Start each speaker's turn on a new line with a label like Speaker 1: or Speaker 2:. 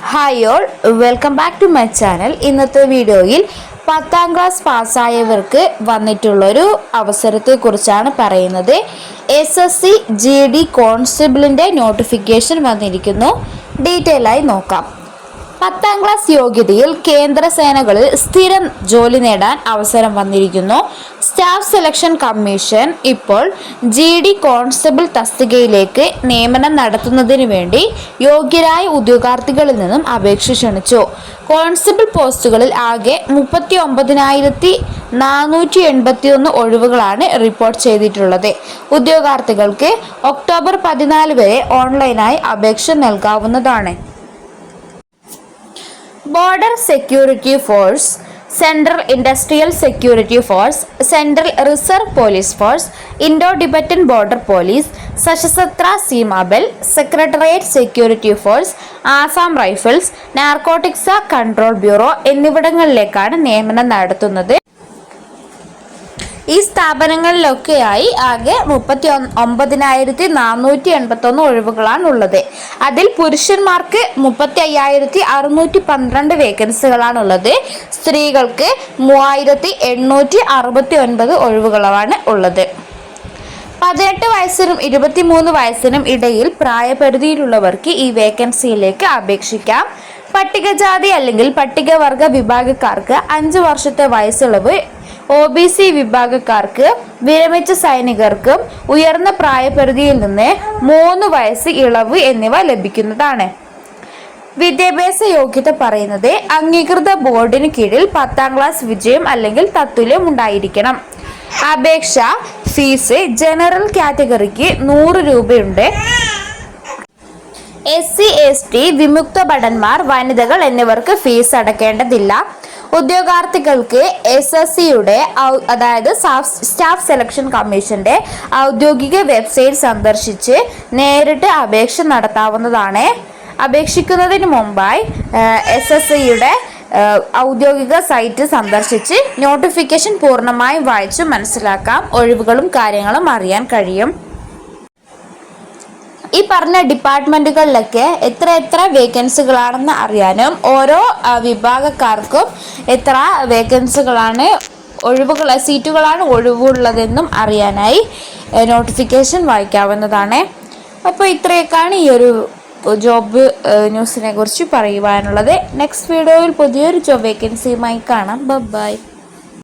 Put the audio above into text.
Speaker 1: Hi all, welcome back to my channel. ഇന്നത്തെ വീഡിയോയിൽ 10ാം class പാസ്സായവർക്ക് വന്നിട്ടുള്ളൊരു അവസരത്തെക്കുറിച്ചാണ് പറയുന്നത്. SSC GD കോൺസ്റ്റബിളിൻ്റെ നോട്ടിഫിക്കേഷൻ വന്നിരിക്കുന്നു. ഡീറ്റെയിൽ ആയി നോക്കാം. 10ാം ക്ലാസ് യോഗ്യതയിൽ കേന്ദ്ര സേനകളിൽ സ്ഥിരം ജോലി നേടാൻ അവസരം വന്നിരിക്കുന്നു. സ്റ്റാഫ് സെലക്ഷൻ കമ്മീഷൻ ഇപ്പോൾ GD കോൺസ്റ്റബിൾ തസ്തികയിലേക്ക് നിയമനം നടത്തുന്നതിന് വേണ്ടി യോഗ്യരായ ഉദ്യോഗാർത്ഥികളിൽ നിന്നും അപേക്ഷ ക്ഷണിച്ചു. കോൺസ്റ്റബിൾ പോസ്റ്റുകളിൽ ആകെ 39,481 ഒഴിവുകളാണ് റിപ്പോർട്ട് ചെയ്തിട്ടുള്ളത്. ഉദ്യോഗാർത്ഥികൾക്ക് ഒക്ടോബർ 14 വരെ ഓൺലൈനായി അപേക്ഷ നൽകാവുന്നതാണ്. Border Security Force, Central Industrial Security Force, Central Reserve Police Force, Indo Tibetan Border Police, Sashastra Seema Bal, Secretariat Security Force, Assam Rifles, Narcotics Control Bureau എന്നിവിടങ്ങളിലേക്കാണ് നിയമനം നടത്തുന്നത്. ഈ സ്ഥാപനങ്ങളിലൊക്കെയായി ആകെ 39,481 ഒഴിവുകളാണ് ഉള്ളത്. അതിൽ പുരുഷന്മാർക്ക് 35,612 വേക്കൻസികളാണുള്ളത്. സ്ത്രീകൾക്ക് 3,869 ഒഴിവുകളാണ് ഉള്ളത്. 18 വയസ്സിനും 23 വയസ്സിനും ഇടയിൽ പ്രായപരിധിയിലുള്ളവർക്ക് ഈ വേക്കൻസിയിലേക്ക് അപേക്ഷിക്കാം. പട്ടികജാതി അല്ലെങ്കിൽ പട്ടികവർഗ വിഭാഗക്കാർക്ക് 5 വർഷത്തെ വയസ്സിളവ്, OBC വിഭാഗക്കാർക്ക്, വിരമിച്ച സൈനികർക്കും ഉയർന്ന പ്രായപരിധിയിൽ നിന്ന് 3 വയസ്സ് ഇളവ് എന്നിവ ലഭിക്കുന്നതാണ്. വിദ്യാഭ്യാസ യോഗ്യത പറയുന്നത് അംഗീകൃത ബോർഡിന് കീഴിൽ 10ാം ക്ലാസ് വിജയം അല്ലെങ്കിൽ തത്തുല്യം ഉണ്ടായിരിക്കണം. അപേക്ഷ ഫീസ് ജനറൽ കാറ്റഗറിക്ക് 100 രൂപയുണ്ട്. SC ST വിമുക്ത ഭടന്മാർ, വനിതകൾ എന്നിവർക്ക് ഫീസ് അടയ്ക്കേണ്ടതില്ല. ഉദ്യോഗാർത്ഥികൾക്ക് SSCയുടെ അതായത് സ്റ്റാഫ് സെലക്ഷൻ കമ്മീഷന്റെ ഔദ്യോഗിക വെബ്സൈറ്റ് സന്ദർശിച്ച് നേരിട്ട് അപേക്ഷ നടത്താവുന്നതാണ്. അപേക്ഷിക്കുന്നതിന് മുമ്പായി SSCയുടെ ഔദ്യോഗിക സൈറ്റ് സന്ദർശിച്ച് നോട്ടിഫിക്കേഷൻ പൂർണ്ണമായും വായിച്ചു മനസ്സിലാക്കാം. ഒഴിവുകളും കാര്യങ്ങളും അറിയാൻ കഴിയും. ഈ പറഞ്ഞ ഡിപ്പാർട്ട്മെന്റുകളിലൊക്കെ എത്ര വേക്കൻസികളാണെന്ന് അറിയാനും ഓരോ വിഭാഗക്കാർക്കും എത്ര വേക്കൻസികളാണ് സീറ്റുകളാണ് ഒഴിവുള്ളതെന്നും അറിയാനായി നോട്ടിഫിക്കേഷൻ വായിക്കാവുന്നതാണ്. അപ്പോൾ ഇത്രയൊക്കെയാണ് ഈ ഒരു ജോബ് ന്യൂസിനെ കുറിച്ച് പറയുവാനുള്ളത്. നെക്സ്റ്റ് വീഡിയോയിൽ പുതിയൊരു ജോബ് വേക്കൻസിയുമായി കാണാം. ബൈ.